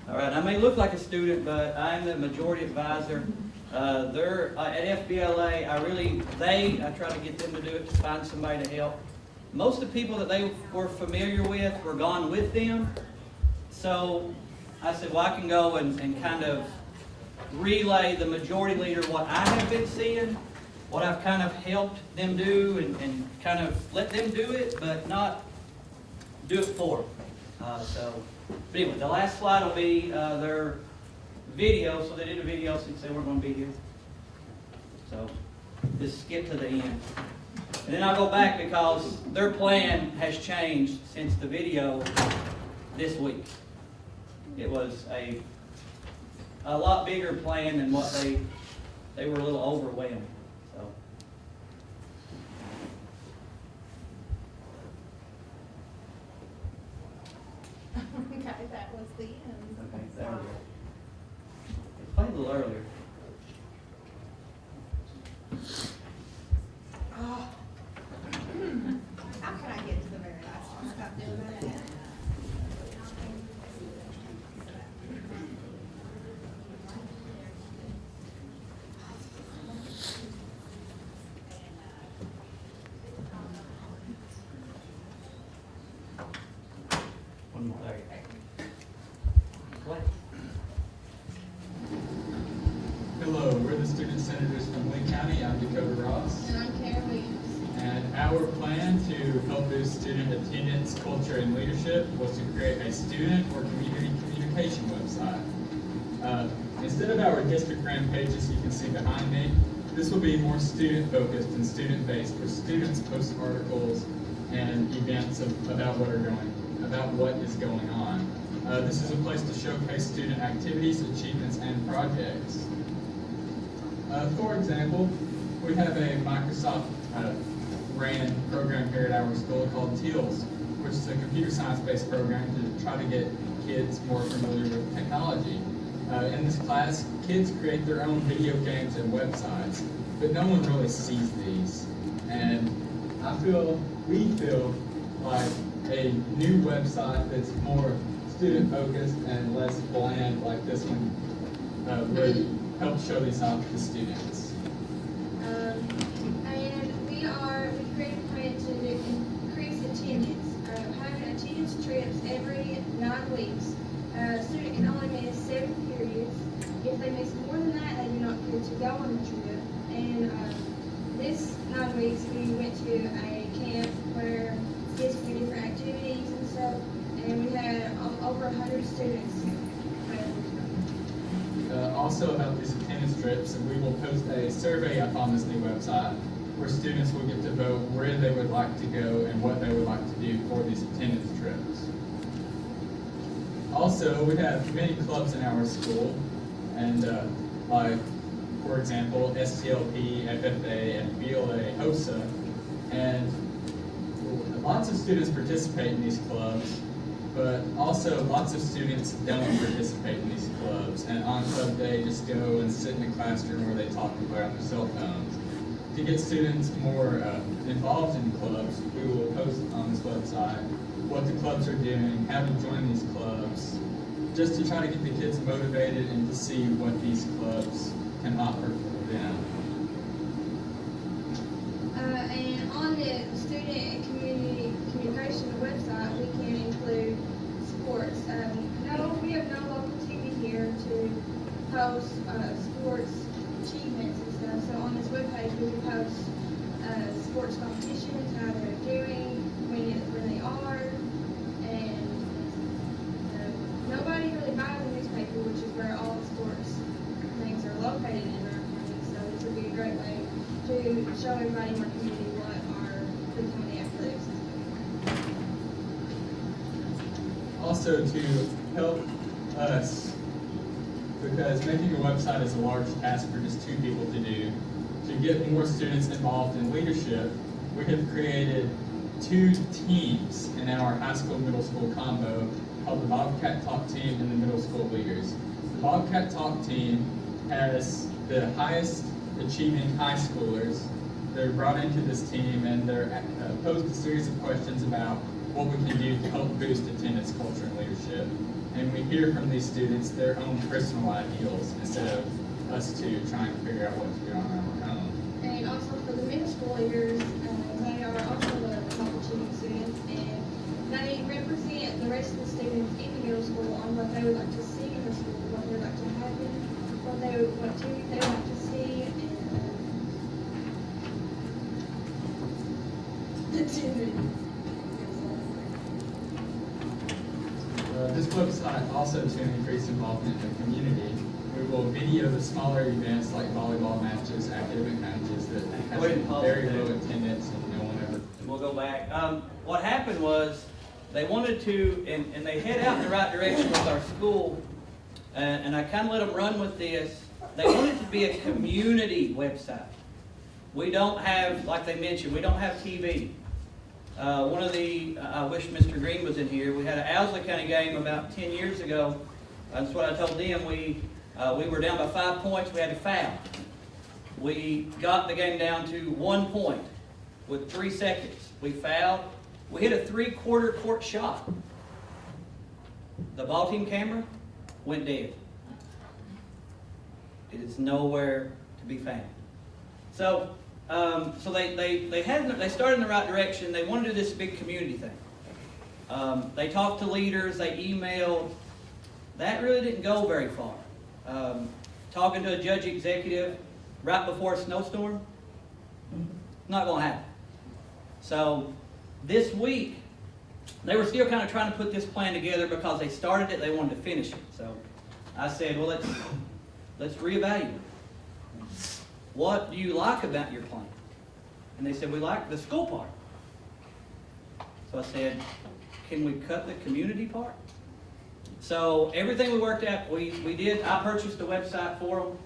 All right, I may look like a student, but I'm the majority advisor. They're at FBLA. I try to get them to do it, to find somebody to help. Most of the people that they were familiar with were gone with them. So I said, well, I can go and kind of relay the majority leader what I have been seeing, what I've kind of helped them do, and kind of let them do it, but not do it for them. But anyway, the last slide will be their video. So they did a video since they weren't going to be here. So just skip to the end. And then I'll go back because their plan has changed since the video this week. It was a lot bigger plan than what they were a little overwhelmed. So. Okay, that was the end. Okay, there we go. It played a little earlier. Oh. How can I get to the very last one? Stop doing that. One more. There you go. Play. Hello, we're the Student Senators from Lee County. I'm Dakota Ross. And I'm Karen Williams. And our plan to help boost student attendance, culture, and leadership was to create a student or community communication website. Instead of our district brand pages you can see behind me, this will be more student-focused and student-based, where students post articles and events about what is going on. This is a place to showcase student activities, achievements, and projects. For example, we have a Microsoft ran program here at our school called TEALS, which is a computer science-based program to try to get kids more familiar with technology. In this class, kids create their own video games and websites, but no one really sees these. And we feel like a new website that's more student-focused and less bland like this one would help show these off to the students. And we created a plan to increase attendance. Having attendance trips every 9 weeks. A student can only miss 7 periods. If they miss more than that, they do not get to go on the trip. And this 9 weeks, we went to a camp where kids could do different activities and stuff. And we had over 100 students. Also about these attendance trips, we will post a survey up on this new website where students will get to vote where they would like to go and what they would like to do for these attendance trips. Also, we have many clubs in our school, and like, for example, STLP, FFA, FBLA, HOSA, and lots of students participate in these clubs, but also lots of students don't participate in these clubs, and on club day just go and sit in a classroom where they talk and play on their cell phones. To get students more involved in clubs, we will post on this website what the clubs are doing, how to join these clubs, just to try to get the kids motivated and to see what these clubs can offer for them. And on the student and community communication website, we can include sports. We have no local TV here to post sports achievements and stuff. So on this webpage, we can post sports competitions, how they're doing, when they are, and nobody really buys a newspaper, which is where all the sports things are located in our county. So this would be a great way to show everybody in our community what our pre-county athletics is doing. Also to help us, because making a website is a large task for just 2 people to do, to get more students involved in leadership, we have created 2 teams in our high school, middle school combo called the Bobcat Talk Team and the Middle School Leaders. The Bobcat Talk Team has the highest achieving high schoolers. They're brought into this team and they're posed a series of questions about what we can do to help boost attendance, culture, and leadership. and we hear from these students their own personal ideals instead of us two trying to figure out what to do on our own. And also for the middle schoolers, they are also the top achieving students, and they represent the rest of the students in the middle school on what they would like to see in the school, what they would like to happen, what activities they would like to see, and This website also to increase involvement in the community. We will video the smaller events like volleyball matches, academic matches that have Go ahead and pause very it there. low attendance and no one ever. We'll go back. What happened was, they wanted to, and they head out in the right direction with our school, and I kind of let them run with this. They wanted it to be a community website. We don't have, like they mentioned, we don't have TV. One of the, I wish Mr. Green was in here, we had an Owsley County game about 10 years ago. That's what I told them. We were down by 5 points, we had to foul. We got the game down to 1 point with 3 seconds. We fouled. We hit a 3/4 court shot. The ball team camera went dead. It is nowhere to be found. So they started in the right direction. They wanted to do this big community thing. They talked to leaders. They emailed. That really didn't go very far. Talking to a judge executive right before a snowstorm, not going to happen. So this week, they were still kind of trying to put this plan together because they started it, they wanted to finish it. So I said, well, let's reevaluate. What do you like about your plan? And they said, we like the school part. So I said, can we cut the community part? So everything we worked out, we did. I purchased a website for them.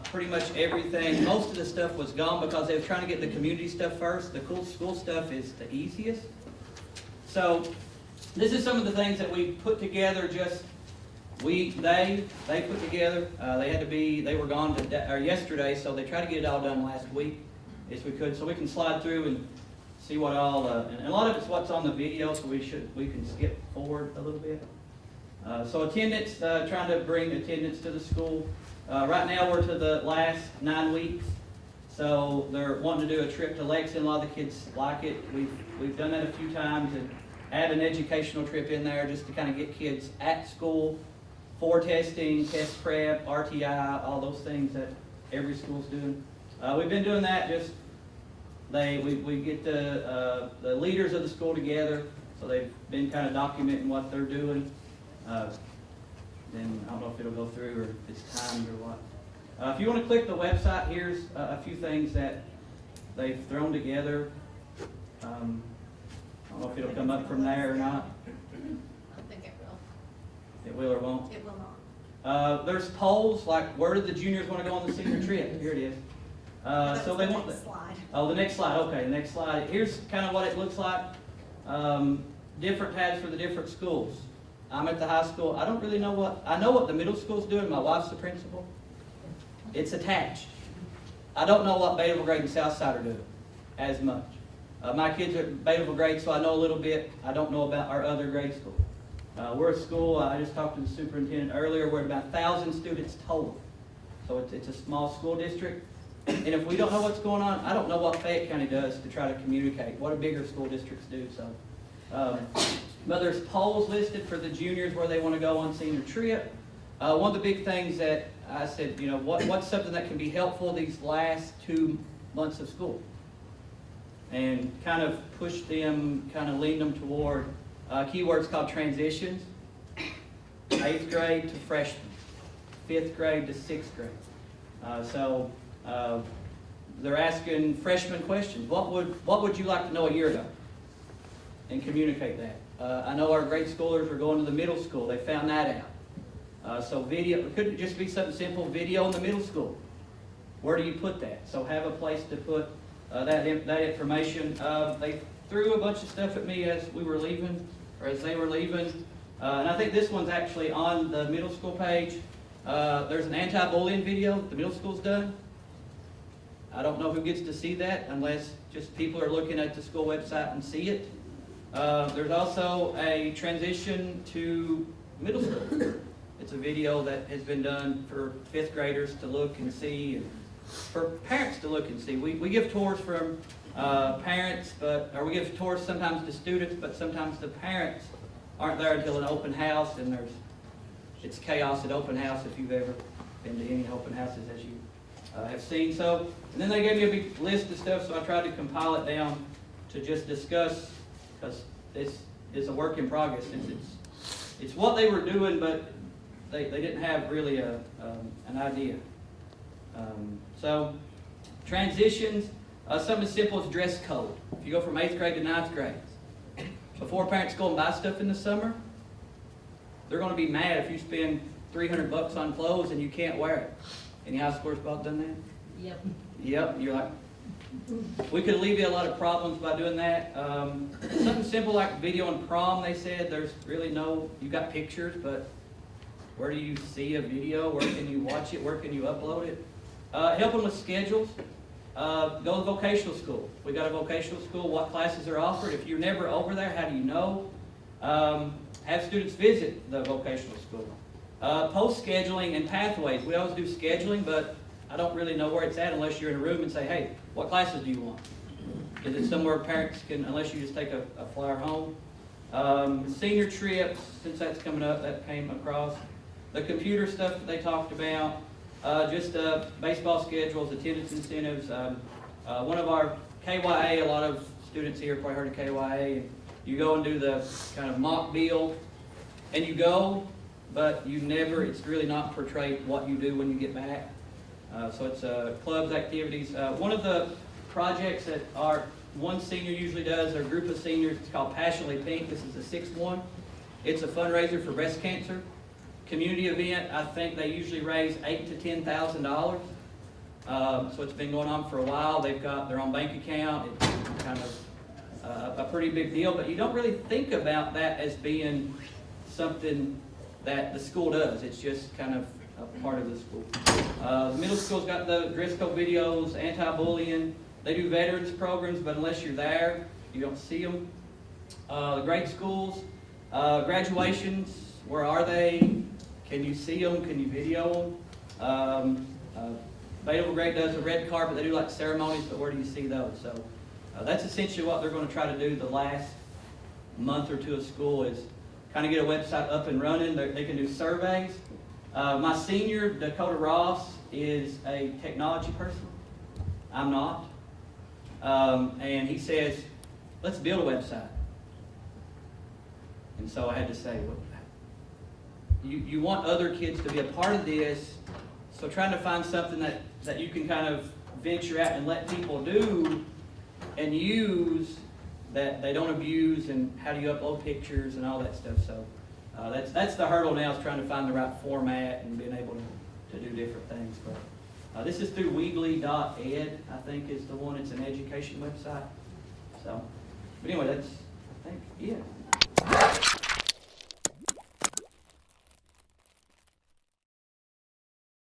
Pretty much everything. Most of the stuff was gone because they were trying to get the community stuff first. The cool school stuff is the easiest. So this is some of the things that we put together. They put together. They were gone yesterday, so they tried to get it all done last week as we could. So we can slide through and see what all. And a lot of it's what's on the video, so we can skip forward a little bit. So attendance, trying to bring attendance to the school. Right now we're to the last 9 weeks, so they're wanting to do a trip to Lexington. A lot of the kids like it. We've done that a few times and add an educational trip in there just to kind of get kids at school for testing, test prep, RTI, all those things that every school's doing. We've been doing that. We get the leaders of the school together, so they've been kind of documenting what they're doing. Then I don't know if it'll go through or if it's timed or what. If you want to click the website, here's a few things that they've thrown together. I don't know if it'll come up from there or not. I think it will. It will or won't. It will not. There's polls like where did the juniors want to go on the senior trip? Here it is. So they want Slide. Oh, the next slide. Okay, the next slide. Here's kind of what it looks like. Different tabs for the different schools. I'm at the high school. I don't really know I know what the middle school's doing. My wife's the principal. It's attached. I don't know what Betaville Grade and Southside are doing as much. My kids are at Betaville Grade, so I know a little bit. I don't know about our other grade school. We're a school, I just talked to the superintendent earlier, we're at about 1,000 students total. So it's a small school district. And if we don't know what's going on, I don't know what Fayette County does to try to communicate, what do bigger school districts do. So, but there's polls listed for the juniors where they want to go on senior trip. One of the big things that I said, what's something that can be helpful these last 2 months of school? And kind of push them, kind of lean them toward keywords called transitions, 8th grade to freshman, 5th grade to 6th grade. So they're asking freshman questions. What would you like to know a year ago? And communicate that. I know our grade schoolers are going to the middle school. They found that out. So video, it could just be something simple, video in the middle school. Where do you put that? So have a place to put that information. They threw a bunch of stuff at me as we were leaving, or as they were leaving. And I think this one's actually on the middle school page. There's an anti-bullying video the middle school's done. I don't know who gets to see that unless just people are looking at the school website and see it. There's also a transition to middle school. It's a video that has been done for fifth graders to look and see, and for parents to look and see. We give tours from parents, or we give tours sometimes to students, but sometimes the parents aren't there until an open house, and it's chaos at open house if you've ever been to any open houses, as you have seen. So, and then they gave me a big list of stuff, so I tried to compile it down to just discuss, because this is a work in progress. It's what they were doing, but they didn't have really an idea. So, transitions, something as simple as dress code. If you go from 8th grade to 9th grade, before parents go and buy stuff in the summer, they're going to be mad if you spend $300 on clothes and you can't wear it. Any high schoolers about done that? Yep. Yep, you're like, we could alleviate a lot of problems by doing that. Something simple like video and prom, they said, there's really no, you got pictures, but where do you see a video? Where can you watch it? Where can you upload it? Help them with schedules. Go to vocational school. We got a vocational school, what classes are offered. If you're never over there, how do you know? Have students visit the vocational school. Post scheduling and pathways. We always do scheduling, but I don't really know where it's at unless you're in a room and say, hey, what classes do you want? Is it somewhere parents can, unless you just take a flyer home? Senior trips, since that's coming up, that came across. The computer stuff that they talked about. Just baseball schedules, attendance incentives. One of our KYA, a lot of students here probably heard of KYA. You go and do the kind of mock bill, and you go, but you never, it's really not portrayed what you do when you get back. So it's clubs, activities. One of the projects that one senior usually does, or a group of seniors, it's called Passionately Pink. This is the 6th one. It's a fundraiser for breast cancer. Community event, I think they usually raise $8,000 to $10,000. So it's been going on for a while. They've got their own bank account. It's kind of a pretty big deal, but you don't really think about that as being something that the school does. It's just kind of a part of the school. The middle school's got the dress code videos, anti-bullying. They do veterans programs, but unless you're there, you don't see them. The grade schools, graduations, where are they? Can you see them? Can you video them? Beta grade does a red carpet. They do like ceremonies, but where do you see those? So that's essentially what they're going to try to do the last month or two of school, is kind of get a website up and running. They can do surveys. My senior, Dakota Ross, is a technology person. I'm not. And he says, let's build a website. And so I had to say, well, you want other kids to be a part of this, so trying to find something that you can kind of venture out and let people do and use, that they don't abuse, and how do you upload pictures and all that stuff. So that's the hurdle now, is trying to find the right format and being able to do different things. But this is through Weebly.ed, I think is the one. It's an education website. So, but anyway, that's, I think, yeah.